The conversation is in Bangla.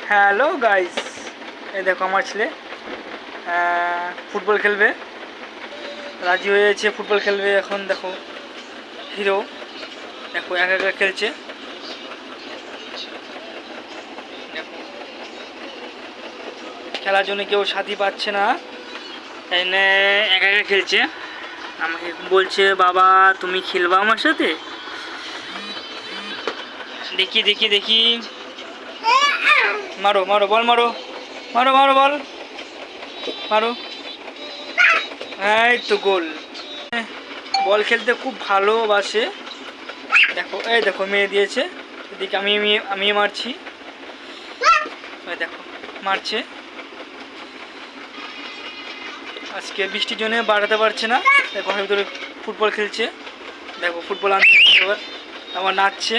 হ্যালো গাইস, এই দেখো আমার ছেলে ফুটবল খেলবে, রাজি হয়েছে। ফুটবল খেলবে এখন। দেখো হিরো, দেখো একা একা খেলছে। দেখো খেলার জন্য কেউ সাথী পাচ্ছে না, তাই না একা একা খেলছে। আমাকে বলছে, বাবা তুমি খেলবা আমার সাথে। দেখি দেখি দেখি, মারো মারো বল, মারো মারো মারো বল, মারো। এই তো গোল। বল খেলতে খুব ভালোবাসে। দেখো এই দেখো মেরে দিয়েছে। এদিকে আমি আমি মারছি। ওই দেখো মারছে। আজকে বৃষ্টির জন্য বাড়াতে পারছে না, তাই ঘরের ভিতরে ফুটবল খেলছে। দেখো ফুটবল আনছে, এবার আবার নাচছে।